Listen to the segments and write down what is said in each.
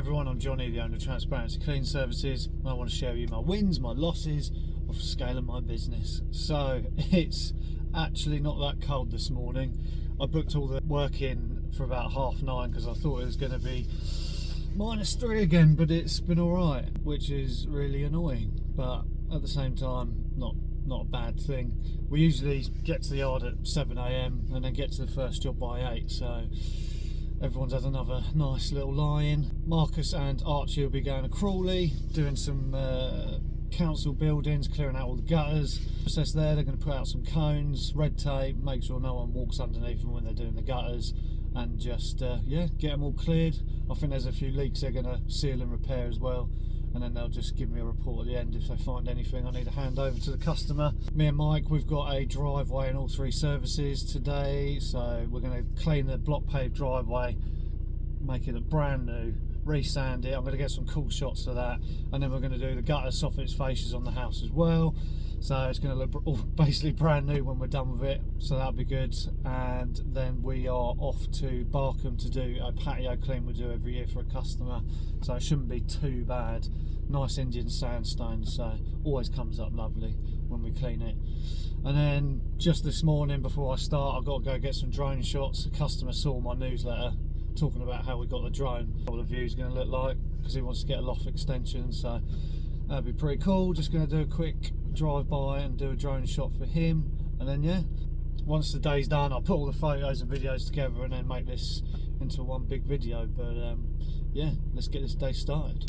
everyone, I'm Johnny, the owner of Transparency Clean Services, and I want to share with you my wins, my losses of scaling my business. So it's actually not that cold this morning. I booked all the work in for about 9:30 because I thought it was going to be -3 again, but it's been alright, which is really annoying, but at the same time not a bad thing. We usually get to the yard at 7 AM and then get to the first job by 8, so everyone's had another nice little lie-in. Marcus and Archie will be going to Crawley, doing some council buildings, clearing out all the gutters. Process there, they're going to put out some cones, red tape, make sure no one walks underneath them when they're doing the gutters, and just yeah, get them all cleared. I think there's a few leaks they're going to seal and repair as well, and then they'll just give me a report at the end if they find anything I need to hand over to the customer. Me and Mike, we've got a driveway in all 3 services today, so we're going to clean the block paved driveway, make it look brand new, re-sand it. I'm going to get some cool shots of that, and then we're going to do the gutter soffits fascias on the house as well, so it's going to look basically brand new when we're done with it, so that'll be good. And then we are off to Barkham to do a patio clean we do every year for a customer, so it shouldn't be too bad. Nice Indian sandstone, so always comes up lovely when we clean it. And then just this morning before I start, I've got to go get some drone shots. The customer saw my newsletter talking about how we got the drone, what the view's going to look like, because he wants to get a loft extension, so that'd be pretty cool. Just going to do a quick drive by and do a drone shot for him, and then yeah, once the day's done I'll put all the photos and videos together and then make this into one big video. But yeah, let's get this day started.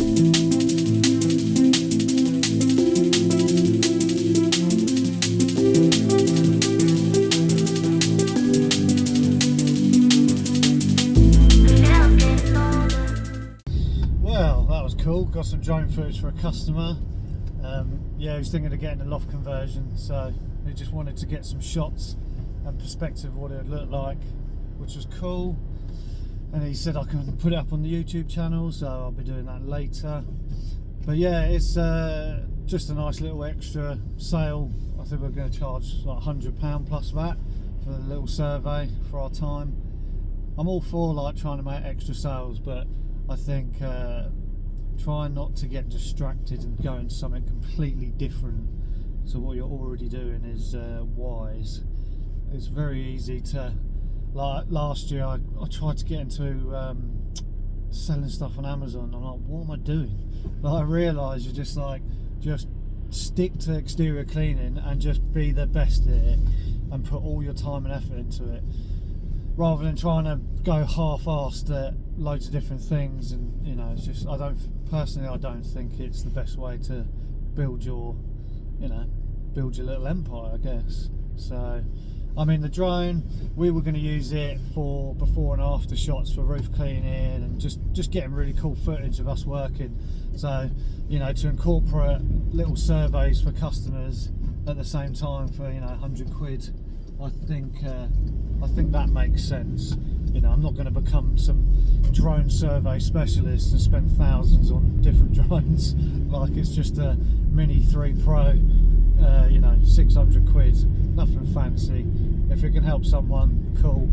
Well, that was cool. Got some drone footage for a customer. Yeah, he was thinking of getting a loft conversion, so he just wanted to get some shots and perspective of what it would look like, which was cool. And he said I can put it up on the YouTube channel, so I'll be doing that later. But yeah, it's just a nice little extra sale. I think we're going to charge like £100 plus VAT for the little survey for our time. I'm all for like trying to make extra sales, but I think try not to get distracted and go into something completely different to what you're already doing is wise. It's very easy to, like last year I tried to get into selling stuff on Amazon. I'm like, what am I doing? Like, I realised you're just like, just stick to exterior cleaning and just be the best at it and put all your time and effort into it, rather than trying to go half-assed at loads of different things. And you know, it's just, I don't think it's the best way to build your, you know, build your little empire, I guess. So I mean, the drone, we were going to use it for before and after shots for roof cleaning and just getting really cool footage of us working. So, you know, to incorporate little surveys for customers at the same time for, you know, 100 quid, I think that makes sense. You know, I'm not going to become some drone survey specialist and spend thousands on different drones. Like, it's just a Mini 3 Pro, you know, 600 quid, nothing fancy. If it can help someone, cool,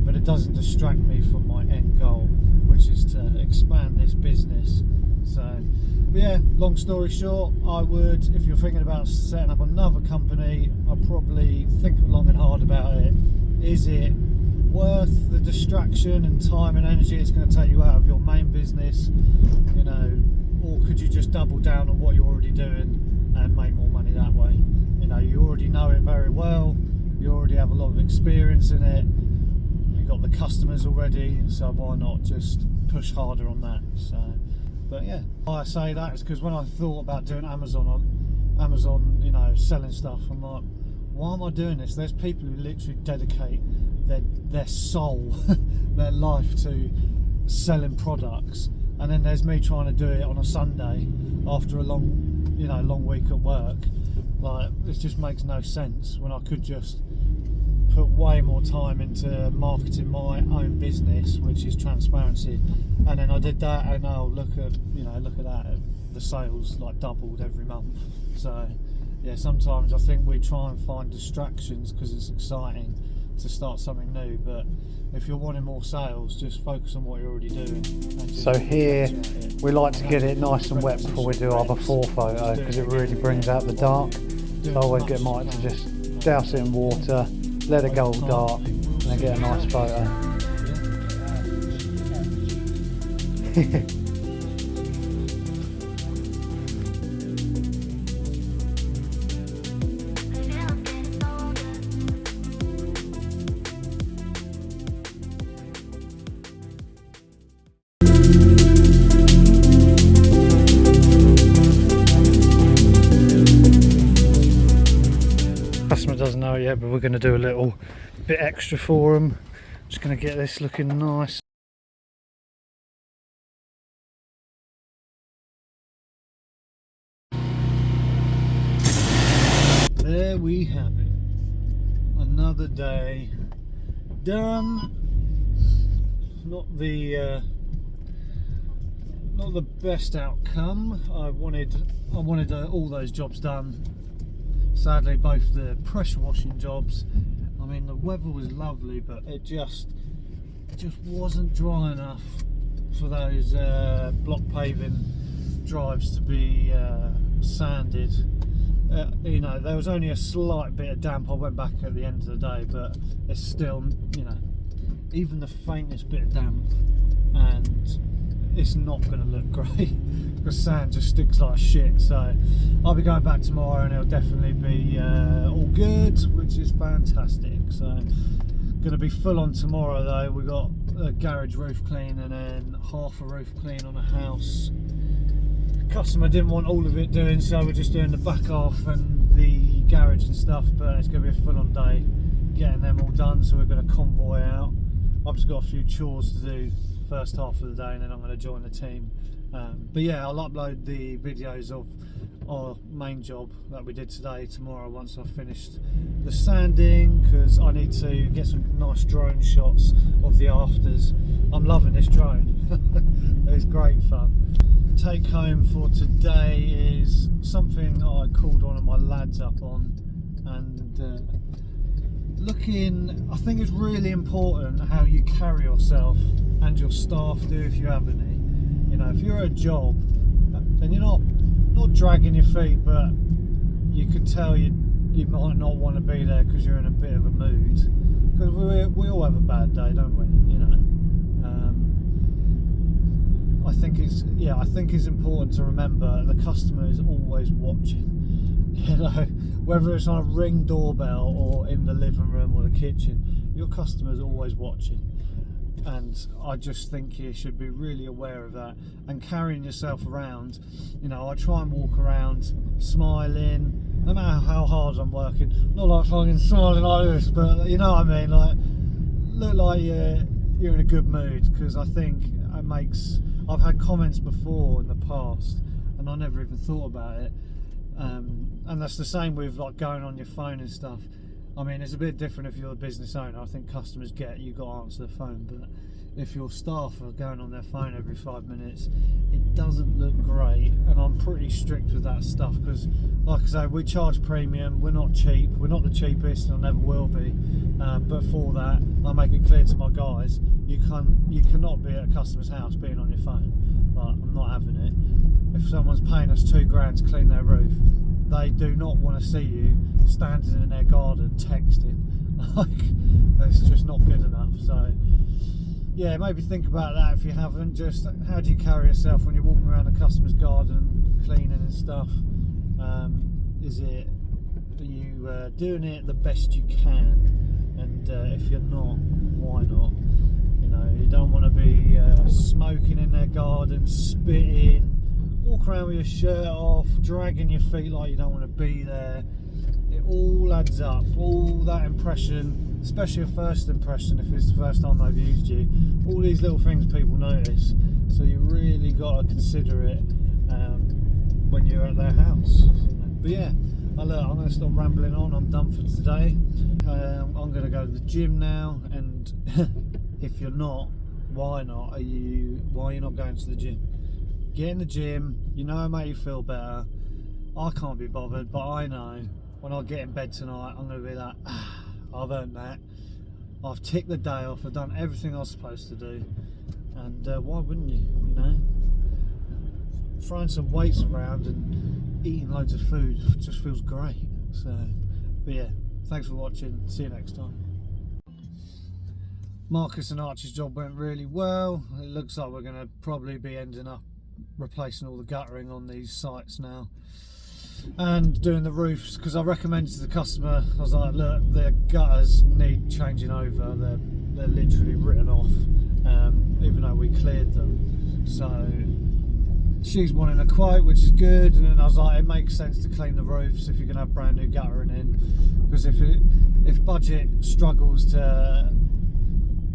but it doesn't distract me from my end goal, which is to expand this business. So yeah, long story short, I would, if you're thinking about setting up another company, I'd probably think long and hard about it. Is it worth the distraction and time and energy it's going to take you out of your main business, you know, or could you just double down on what you're already doing and make more money that way? You know, you already know it very well, you already have a lot of experience in it, you've got the customers already, so why not just push harder on that? So, but yeah, why I say that is because when I thought about doing Amazon, you know, selling stuff, I'm like, why am I doing this? There's people who literally dedicate their soul, their life to selling products, and then there's me trying to do it on a Sunday after a long week at work. Like, this just makes no sense when I could just put way more time into marketing my own business, which is Transparency. And then I did that, and oh, look at that, the sales like doubled every month. So yeah, sometimes I think we try and find distractions because it's exciting to start something new. But if you're wanting more sales, just focus on what you're already doing. And So here we like to get it nice and wet before we do our before photo, because it really brings out the dark. So I always get Mike to just douse it in water, let it go all dark, and then get a nice photo. Customer doesn't know it yet, but we're going to do a little bit extra for them. Just going to get this looking nice. There we have it. Another day done. Not the best outcome. I wanted all those jobs done. Sadly, both the pressure washing jobs, I mean, the weather was lovely, but it just wasn't dry enough for those block paving drives to be sanded. You know, there was only a slight bit of damp. I went back at the end of the day, but it's still, you know, even the faintest bit of damp, and it's not going to look great because sand just sticks like shit. So I'll be going back tomorrow and it'll definitely be all good, which is fantastic. So going to be full on tomorrow though. We got a garage roof clean and then half a roof clean on a house. Customer didn't want all of it doing, so we're just doing the back half and the garage and stuff, but it's going to be a full on day getting them all done. So we're going to convoy out. I've just got a few chores to do first half of the day and then I'm going to join the team. But yeah, I'll upload the videos of our main job that we did today tomorrow once I've finished the sanding, because I need to get some nice drone shots of the afters. I'm loving this drone. It's great fun. Take home for today is something I called one of my lads up on, and I think it's really important how you carry yourself and your staff do, if you have any. You know, if you're at a job and you're not dragging your feet, but you can tell you might not want to be there because you're in a bit of a mood, because we all have a bad day, don't we? You know, I think it's important to remember the customer is always watching. You know, whether it's on a Ring doorbell or in the living room or the kitchen, your customer's always watching. And I just think you should be really aware of that and carrying yourself around. You know, I try and walk around smiling, no matter how hard I'm working. Not like fucking smiling like this, but you know what I mean, like look like you're in a good mood, because I think it makes. I've had comments before in the past and I never even thought about it. And that's the same with like going on your phone and stuff. I mean, it's a bit different if you're a business owner. I think customers get you've got to answer the phone, but if your staff are going on their phone every 5 minutes, it doesn't look great. And I'm pretty strict with that stuff because, like I say, we charge premium. We're not cheap. We're not the cheapest, and I never will be. But for that, I make it clear to my guys: you cannot be at a customer's house being on your phone. Like, I'm not having it. If someone's paying us £2 to clean their roof, they do not want to see you standing in their garden texting. Like, it's just not good enough. So yeah, maybe think about that if you haven't. Just how do you carry yourself when you're walking around a customer's garden cleaning and stuff? Are you doing it the best you can? And if you're not, why not? You know, you don't want to be smoking in their garden, spitting, walk around with your shirt off, dragging your feet like you don't want to be there. It all adds up. All that impression, especially a first impression if it's the first time they've used you, all these little things people notice. So you really got to consider it when you're at their house. But yeah, I'm going to stop rambling on. I'm done for today. I'm going to go to the gym now, and if you're not, why not? Why are you not going to the gym? Get in the gym. You know it'll make you feel better. I can't be bothered, but I know when I get in bed tonight, I'm going to be like, I've earned that. I've ticked the day off, I've done everything I was supposed to do, and why wouldn't you, you know? Throwing some weights around and eating loads of food just feels great. So, but yeah, thanks for watching, see you next time. Marcus and Archie's job went really well. It looks like we're going to probably be ending up replacing all the guttering on these sites now and doing the roofs, because I recommended to the customer, I was like, look, the gutters need changing over, they're literally written off, even though we cleared them. So she's wanting a quote, which is good, and then I was like, it makes sense to clean the roofs if you're going to have brand new guttering in, because if budget struggles to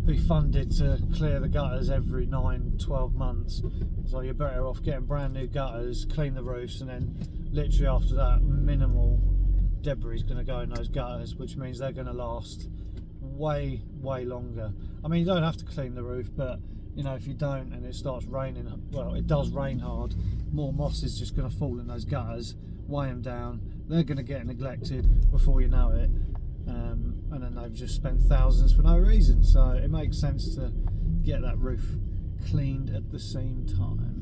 be funded to clear the gutters every 9-12 months, so you're better off getting brand new gutters, clean the roofs, and then literally after that minimal debris is going to go in those gutters, which means they're going to last way longer. I mean, you don't have to clean the roof, but you know, if you don't and it starts raining, well, it does rain hard, more moss is just going to fall in those gutters, weigh them down, they're going to get neglected before you know it. And then they've just spent thousands for no reason, so it makes sense to get that roof cleaned at the same time.